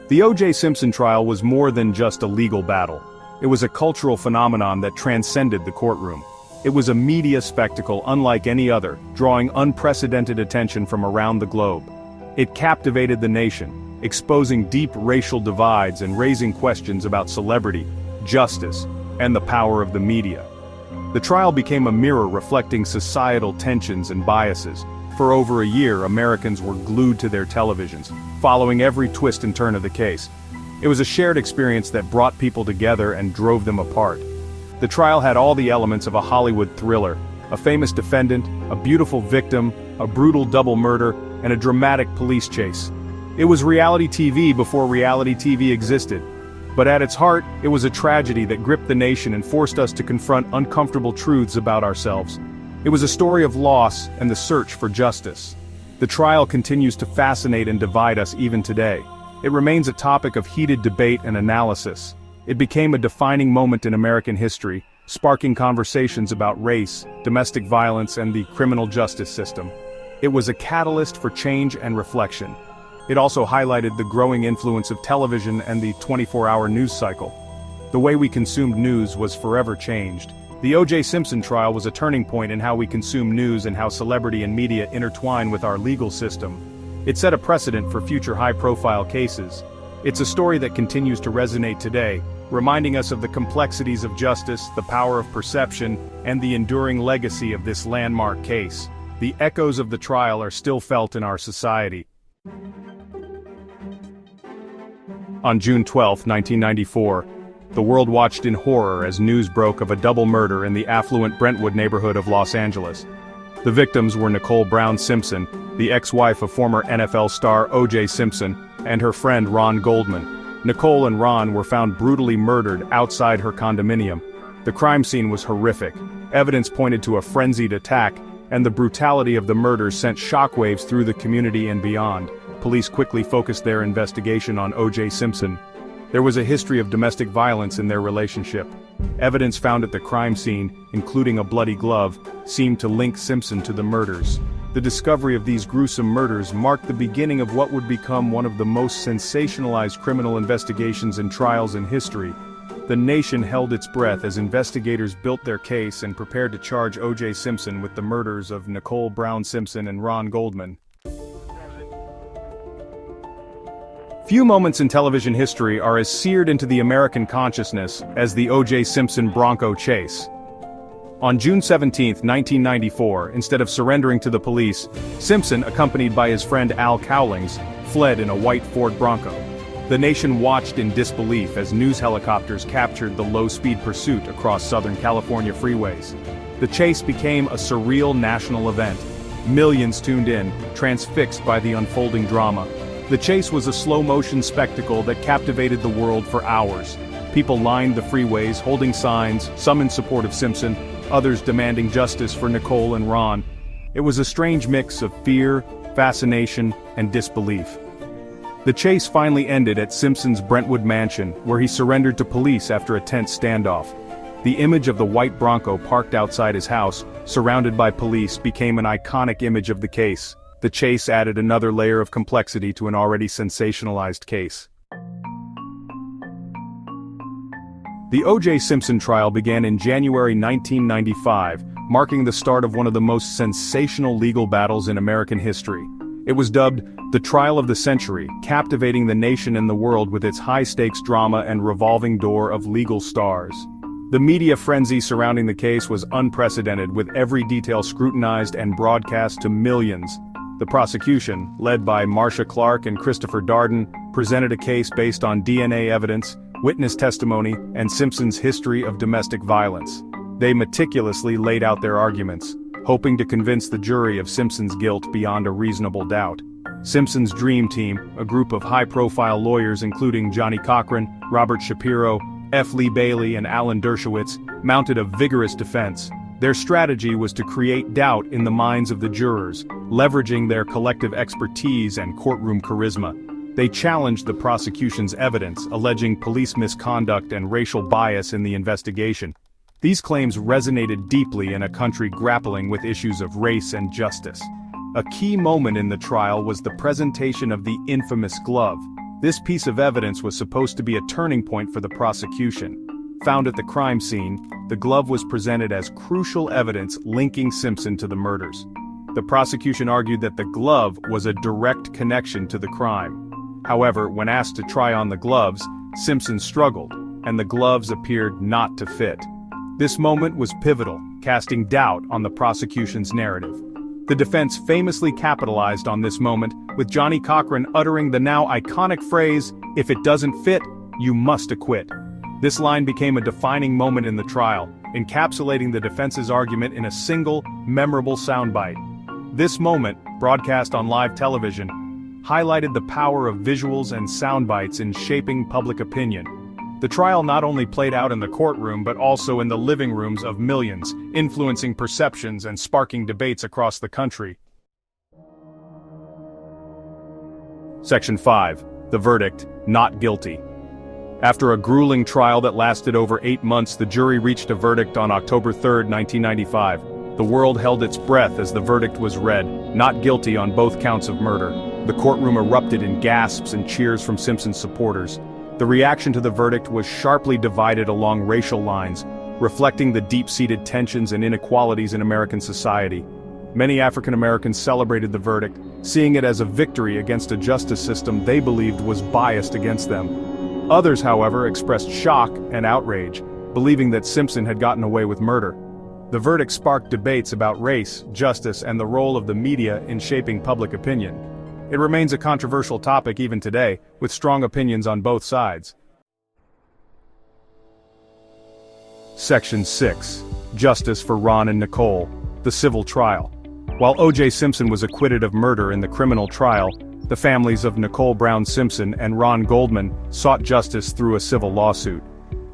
The O.J. Simpson trial was more than just a legal battle. It was a cultural phenomenon that transcended the courtroom. It was a media spectacle unlike any other, drawing unprecedented attention from around the globe. It captivated the nation, exposing deep racial divides and raising questions about celebrity, justice, and the power of the media. The trial became a mirror reflecting societal tensions and biases. For over a year, Americans were glued to their televisions, following every twist and turn of the case. It was a shared experience that brought people together and drove them apart. The trial had all the elements of a Hollywood thriller: a famous defendant, a beautiful victim, a brutal double murder, and a dramatic police chase. It was reality TV before reality TV existed. But at its heart, it was a tragedy that gripped the nation and forced us to confront uncomfortable truths about ourselves. It was a story of loss and the search for justice. The trial continues to fascinate and divide us even today. It remains a topic of heated debate and analysis. It became a defining moment in American history, sparking conversations about race, domestic violence, and the criminal justice system. It was a catalyst for change and reflection. It also highlighted the growing influence of television and the 24-hour news cycle. The way we consumed news was forever changed. The O.J. Simpson trial was a turning point in how we consume news and how celebrity and media intertwine with our legal system. It set a precedent for future high-profile cases. It's a story that continues to resonate today, reminding us of the complexities of justice, the power of perception, and the enduring legacy of this landmark case. The echoes of the trial are still felt in our society. On June 12, 1994, the world watched in horror as news broke of a double murder in the affluent Brentwood neighborhood of Los Angeles. The victims were Nicole Brown Simpson, the ex-wife of former NFL star O.J. Simpson, and her friend Ron Goldman. Nicole and Ron were found brutally murdered outside her condominium. The crime scene was horrific. Evidence pointed to a frenzied attack, and the brutality of the murders sent shockwaves through the community and beyond. Police quickly focused their investigation on O.J. Simpson. There was a history of domestic violence in their relationship. Evidence found at the crime scene, including a bloody glove, seemed to link Simpson to the murders. The discovery of these gruesome murders marked the beginning of what would become one of the most sensationalized criminal investigations and trials in history. The nation held its breath as investigators built their case and prepared to charge O.J. Simpson with the murders of Nicole Brown Simpson and Ron Goldman. Few moments in television history are as seared into the American consciousness as the O.J. Simpson Bronco chase. On June 17, 1994, instead of surrendering to the police, Simpson, accompanied by his friend Al Cowlings, fled in a white Ford Bronco. The nation watched in disbelief as news helicopters captured the low-speed pursuit across Southern California freeways. The chase became a surreal national event. Millions tuned in, transfixed by the unfolding drama. The chase was a slow-motion spectacle that captivated the world for hours. People lined the freeways, holding signs, some in support of Simpson, others demanding justice for Nicole and Ron. It was a strange mix of fear, fascination, and disbelief. The chase finally ended at Simpson's Brentwood mansion, where he surrendered to police after a tense standoff. The image of the white Bronco parked outside his house, surrounded by police, became an iconic image of the case. The chase added another layer of complexity to an already sensationalized case. The O.J. Simpson trial began in January 1995, marking the start of one of the most sensational legal battles in American history. It was dubbed the trial of the century, captivating the nation and the world with its high-stakes drama and revolving door of legal stars. The media frenzy surrounding the case was unprecedented, with every detail scrutinized and broadcast to millions. The prosecution, led by Marcia Clark and Christopher Darden, presented a case based on DNA evidence, witness testimony, and Simpson's history of domestic violence. They meticulously laid out their arguments, hoping to convince the jury of Simpson's guilt beyond a reasonable doubt. Simpson's dream team, a group of high-profile lawyers including Johnny Cochran, Robert Shapiro, F. Lee Bailey, and Alan Dershowitz, mounted a vigorous defense. Their strategy was to create doubt in the minds of the jurors, leveraging their collective expertise and courtroom charisma. They challenged the prosecution's evidence, alleging police misconduct and racial bias in the investigation. These claims resonated deeply in a country grappling with issues of race and justice. A key moment in the trial was the presentation of the infamous glove. This piece of evidence was supposed to be a turning point for the prosecution. Found at the crime scene, the glove was presented as crucial evidence linking Simpson to the murders. The prosecution argued that the glove was a direct connection to the crime. However, when asked to try on the gloves, Simpson struggled, and the gloves appeared not to fit. This moment was pivotal, casting doubt on the prosecution's narrative. The defense famously capitalized on this moment, with Johnny Cochran uttering the now iconic phrase, "If it doesn't fit, you must acquit." This line became a defining moment in the trial, encapsulating the defense's argument in a single, memorable soundbite. This moment, broadcast on live television, highlighted the power of visuals and soundbites in shaping public opinion. The trial not only played out in the courtroom but also in the living rooms of millions, influencing perceptions and sparking debates across the country. Section 5. The verdict, not guilty. After a grueling trial that lasted over 8 months, the jury reached a verdict on October 3, 1995. The world held its breath as the verdict was read, not guilty on both counts of murder. The courtroom erupted in gasps and cheers from Simpson's supporters. The reaction to the verdict was sharply divided along racial lines, reflecting the deep-seated tensions and inequalities in American society. Many African Americans celebrated the verdict, seeing it as a victory against a justice system they believed was biased against them. Others, however, expressed shock and outrage, believing that Simpson had gotten away with murder. The verdict sparked debates about race, justice, and the role of the media in shaping public opinion. It remains a controversial topic even today, with strong opinions on both sides. Section 6. Justice for Ron and Nicole. The civil trial. While O.J. Simpson was acquitted of murder in the criminal trial, the families of Nicole Brown Simpson and Ron Goldman sought justice through a civil lawsuit.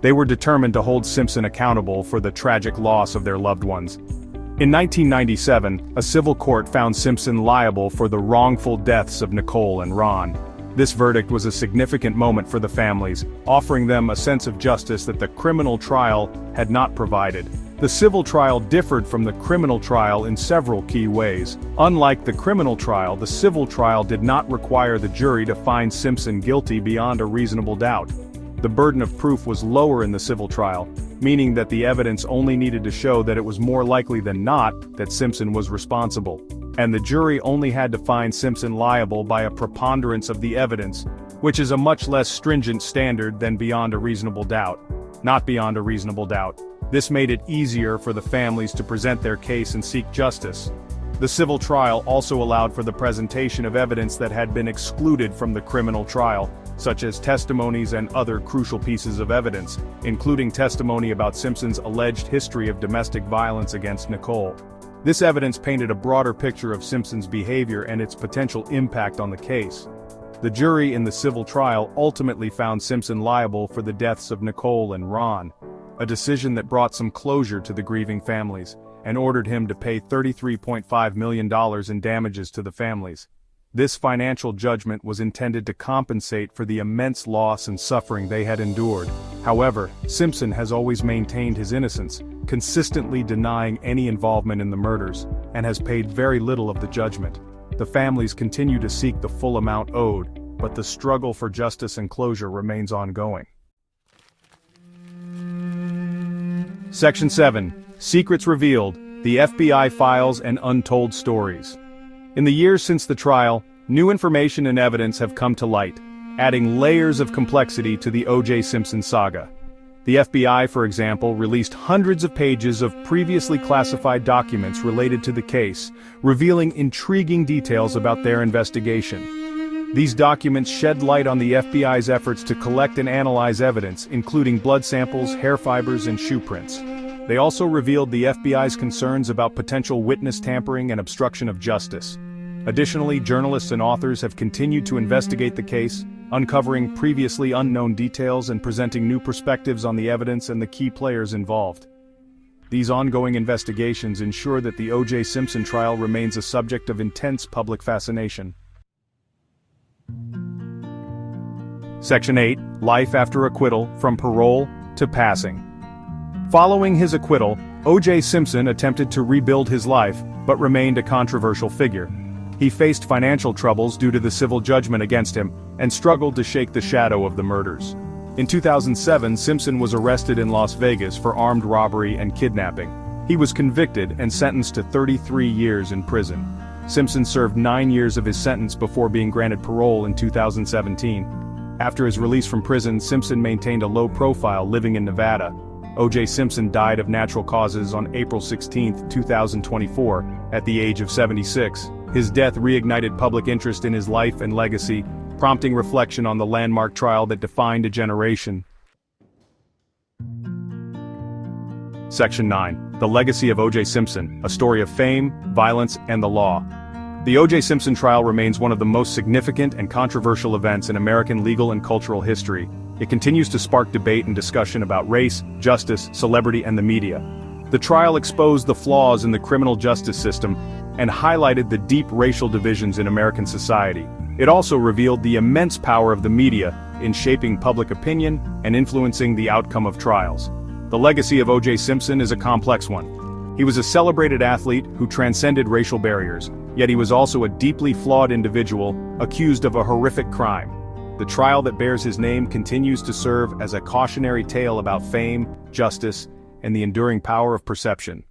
They were determined to hold Simpson accountable for the tragic loss of their loved ones. In 1997, a civil court found Simpson liable for the wrongful deaths of Nicole and Ron. This verdict was a significant moment for the families, offering them a sense of justice that the criminal trial had not provided. The civil trial differed from the criminal trial in several key ways. Unlike the criminal trial, the civil trial did not require the jury to find Simpson guilty beyond a reasonable doubt. The burden of proof was lower in the civil trial, meaning that the evidence only needed to show that it was more likely than not that Simpson was responsible. And the jury only had to find Simpson liable by a preponderance of the evidence, which is a much less stringent standard than beyond a reasonable doubt. Not beyond a reasonable doubt. This made it easier for the families to present their case and seek justice. The civil trial also allowed for the presentation of evidence that had been excluded from the criminal trial, such as testimonies and other crucial pieces of evidence, including testimony about Simpson's alleged history of domestic violence against Nicole. This evidence painted a broader picture of Simpson's behavior and its potential impact on the case. The jury in the civil trial ultimately found Simpson liable for the deaths of Nicole and Ron, a decision that brought some closure to the grieving families, and ordered him to pay $33.5 million in damages to the families. This financial judgment was intended to compensate for the immense loss and suffering they had endured. However, Simpson has always maintained his innocence, consistently denying any involvement in the murders, and has paid very little of the judgment. The families continue to seek the full amount owed, but the struggle for justice and closure remains ongoing. Section 7. Secrets Revealed, the FBI Files and Untold Stories. In the years since the trial, new information and evidence have come to light, adding layers of complexity to the O.J. Simpson saga. The FBI, for example, released hundreds of pages of previously classified documents related to the case, revealing intriguing details about their investigation. These documents shed light on the FBI's efforts to collect and analyze evidence, including blood samples, hair fibers, and shoe prints. They also revealed the FBI's concerns about potential witness tampering and obstruction of justice. Additionally, journalists and authors have continued to investigate the case, uncovering previously unknown details and presenting new perspectives on the evidence and the key players involved. These ongoing investigations ensure that the O.J. Simpson trial remains a subject of intense public fascination. Section 8. Life after acquittal, from parole to passing. Following his acquittal, O.J. Simpson attempted to rebuild his life, but remained a controversial figure. He faced financial troubles due to the civil judgment against him, and struggled to shake the shadow of the murders. In 2007, Simpson was arrested in Las Vegas for armed robbery and kidnapping. He was convicted and sentenced to 33 years in prison. Simpson served 9 years of his sentence before being granted parole in 2017. After his release from prison, Simpson maintained a low profile living in Nevada. O.J. Simpson died of natural causes on April 16, 2024, at the age of 76. His death reignited public interest in his life and legacy, prompting reflection on the landmark trial that defined a generation. Section 9. The Legacy of O.J. Simpson, a story of fame, violence, and the law. The O.J. Simpson trial remains one of the most significant and controversial events in American legal and cultural history. It continues to spark debate and discussion about race, justice, celebrity, and the media. The trial exposed the flaws in the criminal justice system and highlighted the deep racial divisions in American society. It also revealed the immense power of the media in shaping public opinion and influencing the outcome of trials. The legacy of O.J. Simpson is a complex one. He was a celebrated athlete who transcended racial barriers, yet he was also a deeply flawed individual, accused of a horrific crime. The trial that bears his name continues to serve as a cautionary tale about fame, justice, and the enduring power of perception.